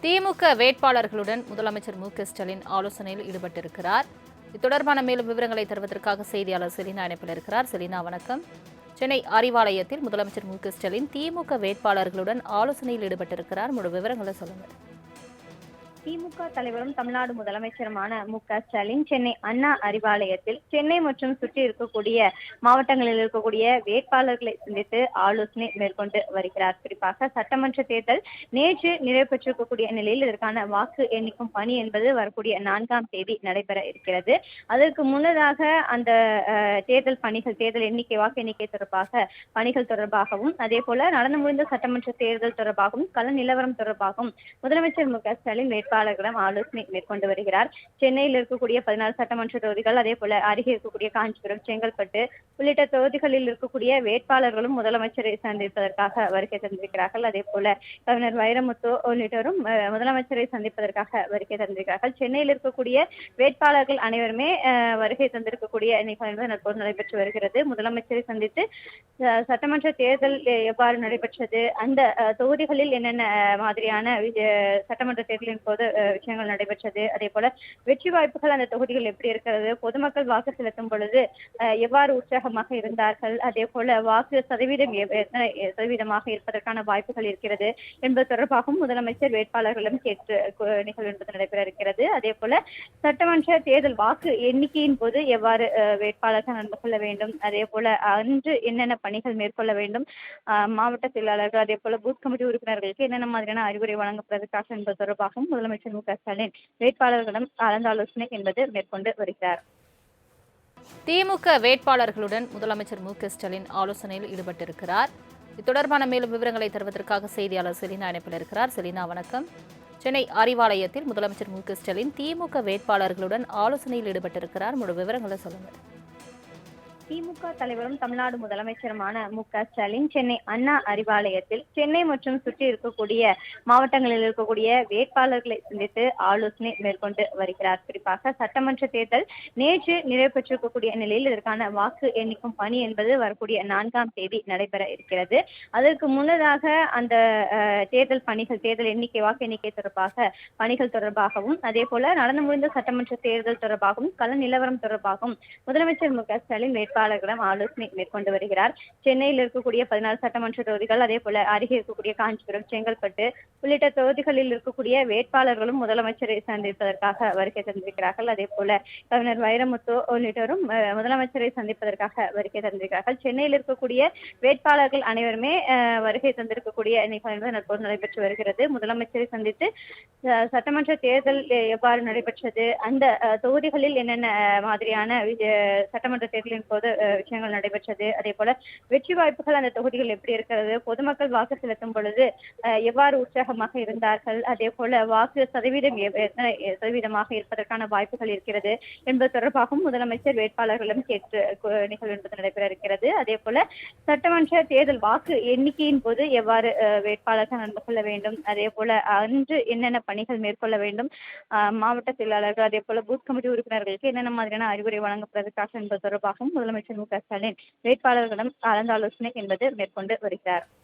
திமுக வேட்பாளர்களுடன் முதலமைச்சர் மு.க.ஸ்டாலின் ஆலோசனையில் ஈடுபட்டிருக்கிறார். இது தொடர்பான மேலும் விவரங்களை தருவதற்காக செய்தியாளர் செலினா இணைப்பில் இருக்கிறார். செலினா, வணக்கம். சென்னை அறிவாலயத்தில் முதலமைச்சர் மு.க.ஸ்டாலின் திமுக வேட்பாளர்களுடன் ஆலோசனையில் ஈடுபட்டிருக்கிறார். முழு விவரங்களை சொல்லுங்க. திமுக தலைவரும் தமிழ்நாடு முதலமைச்சருமான மு.க.ஸ்டாலின் சென்னை அண்ணா அறிவாலயத்தில் சென்னை மற்றும் சுற்றி இருக்கக்கூடிய மாவட்டங்களில் இருக்கக்கூடிய வேட்பாளர்களை சந்தித்து ஆலோசனை மேற்கொண்டு வருகிறார். குறிப்பாக சட்டமன்ற தேர்தல் நேற்று நிறைவு பெற்றிருக்கக்கூடிய நிலையில் இதற்கான வாக்கு எண்ணிக்கும் பணி என்பது வரக்கூடிய 4ஆம் தேதி நடைபெற இருக்கிறது. அதற்கு முன்னதாக அந்த தேர்தல் பணிகள், தேர்தல் எண்ணிக்கை, வாக்கு எண்ணிக்கை தொடர்பாக பணிகள் தொடர்பாகவும், அதே போல நடந்து முடிந்த சட்டமன்ற தேர்தல் தொடர்பாகவும், கள நிலவரம் தொடர்பாகவும் முதலமைச்சர் மு.க.ஸ்டாலின் வேட்பாளர்களிடம் ஆலோசனை மேற்கொண்டு வருகிறார். சென்னையில் இருக்கக்கூடிய 14 சட்டமன்ற தொகுதிகள், அதே போல அருகே இருக்கக்கூடிய காஞ்சிபுரம், செங்கல்பட்டு உள்ளிட்ட தொகுதிகளில் இருக்கக்கூடிய வேட்பாளர்களும் முதலமைச்சரை சந்திப்பதற்காக வருகை தந்திருக்கிறார்கள். அதே போல கவிஞர் வைரமுத்து உள்ளிட்டோரும் முதலமைச்சரை சந்திப்பதற்காக வருகை தந்திருக்கிறார்கள். சென்னையில் இருக்கக்கூடிய வேட்பாளர்கள் அனைவருமே வருகை தந்திருக்கக்கூடிய நிகழ்வு தற்போது நடைபெற்று வருகிறது. முதலமைச்சரை சந்தித்து சட்டமன்ற தேர்தல் எவ்வாறு நடைபெற்றது, அந்த தொகுதிகளில் என்னென்ன மாதிரியான சட்டமன்ற தேர்தலின் போது விஷயங்கள் நடைபெற்றது, அதே போல வெற்றி வாய்ப்புகள் அந்த தொகுதிகள் எப்படி இருக்கிறது, பொதுமக்கள் வாக்கு செலுத்தும் பொழுது எவ்வாறு உற்சாகமாக இருந்தார்கள், அதே போல வாக்கு சதவீதம் எத்தனை சதவீதமாக இருப்பதற்கான வாய்ப்புகள் இருக்கிறது என்பது தொடர்பாகவும் முதலமைச்சர் வேட்பாளர்களிடம் கேட்டு நிகழ்வு என்பது நடைபெற இருக்கிறது. அதே போல சட்டமன்ற தேர்தல் வாக்கு எண்ணிக்கையின் போது எவ்வாறு வேட்பாளர்கள் நடந்து கொள்ள வேண்டும், அதே போல அன்று என்னென்ன பணிகள் மேற்கொள்ள வேண்டும், மாவட்ட செயலாளர்கள், அதே போல பூத் கமிட்டி உறுப்பினர்களுக்கு என்னென்ன மாதிரியான அறிவுரை வழங்கப்படுவதற்காக என்பது தொடர்பாகவும் முதலமைச்சர் மு.க.ஸ்டாலின் வேட்பாளர்களிடம் ஆலோசனை என்பது மேற்கொண்டு வருகிறார். திமுக வேட்பாளர்களுடன் முதலமைச்சர் மு.க.ஸ்டாலின் ஆலோசனையில் ஈடுபட்டிருக்கிறார். இது தொடர்பான மேலும் விவரங்களை தருவதற்காக செய்தியாளர் செலினா இணைப்பில் இருக்கிறார். செலினா, வணக்கம். சென்னை அறிவாலயத்தில் முதலமைச்சர் மு.க.ஸ்டாலின் திமுக வேட்பாளர்களுடன் ஆலோசனையில் ஈடுபட்டிருக்கிறார். முழு விவரங்களை சொல்லுங்க. திமுக தலைவரும் தமிழ்நாடு முதலமைச்சருமான மு.க.ஸ்டாலின் சென்னை அண்ணா அறிவாலயத்தில் சென்னை மற்றும் சுற்றி இருக்கக்கூடிய மாவட்டங்களில் இருக்கக்கூடிய வேட்பாளர்களை சந்தித்து ஆலோசனை மேற்கொண்டு வருகிறார். குறிப்பாக சட்டமன்ற தேர்தல் நேற்று நிறைவு பெற்றிருக்கக்கூடிய நிலையில் இதற்கான வாக்கு எண்ணிக்கும் பணி என்பது வரக்கூடிய 4ஆம் தேதி நடைபெற இருக்கிறது. அதற்கு முன்னதாக அந்த தேர்தல் பணிகள், தேர்தல் எண்ணிக்கை, வாக்கு எண்ணிக்கை தொடர்பாக பணிகள் தொடர்பாகவும், அதே போல நடந்து முடிந்த சட்டமன்ற தேர்தல் தொடர்பாகவும், கள நிலவரம் தொடர்பாகவும் முதலமைச்சர் மு.க.ஸ்டாலின் வேட்பாளர்களிடம் ஆலோசனை மேற்கொண்டு வருகிறார். சென்னையில் இருக்கக்கூடிய 14 சட்டமன்ற தொகுதிகள், அதே போல அருகே இருக்கக்கூடிய காஞ்சிபுரம், செங்கல்பட்டு உள்ளிட்ட தொகுதிகளில் இருக்கக்கூடிய வேட்பாளர்களும் முதலமைச்சரை சந்திப்பதற்காக வருகை தந்திருக்கிறார்கள். அதே போல கவிஞர் வைரமுத்து உள்ளிட்டோரும் முதலமைச்சரை சந்திப்பதற்காக வருகை தந்திருக்கிறார்கள். சென்னையில் இருக்கக்கூடிய வேட்பாளர்கள் அனைவருமே வருகை தந்திருக்கக்கூடிய நிகழ்வு தற்போது நடைபெற்று வருகிறது. முதலமைச்சரை சந்தித்து சட்டமன்ற தேர்தல் எவ்வாறு நடைபெற்றது, அந்த தொகுதிகளில் என்னென்ன மாதிரியான சட்டமன்ற தேர்தலின் போது விஷயங்கள் நடைபெற்றது, அதே போல வெற்றி வாய்ப்புகள் அந்த தொகுதிகள் எப்படி இருக்கிறது, பொதுமக்கள் வாக்கு செலுத்தும் பொழுது எவ்வாறு உற்சாகமாக இருந்தார்கள், அதே போல வாக்கு சதவீதம் எத்தனை சதவீதமாக இருப்பதற்கான வாய்ப்புகள் இருக்கிறது என்பது தொடர்பாகவும் முதலமைச்சர் வேட்பாளர்களிடம் கேட்டு நிகழ்வு என்பது நடைபெற இருக்கிறது. அதே போல சட்டமன்ற தேர்தல் வாக்கு எண்ணிக்கையின் போது எவ்வாறு வேட்பாளர்கள் நடந்து கொள்ள வேண்டும், அதே போல அன்று என்னென்ன பணிகள் மேற்கொள்ள வேண்டும், மாவட்ட செயலாளர்கள், அதே போல பூத் கமிட்டி உறுப்பினர்களுக்கு என்னென்ன மாதிரியான அறிவுரை வழங்கப்படுவதற்காக என்பது தொடர்பாகவும் முதலமைச்சர் மு.க.ஸ்டாலின் வேட்பாளர்களிடம் ஆலோசனை என்பது மேற்கொண்டு வருகிறார்.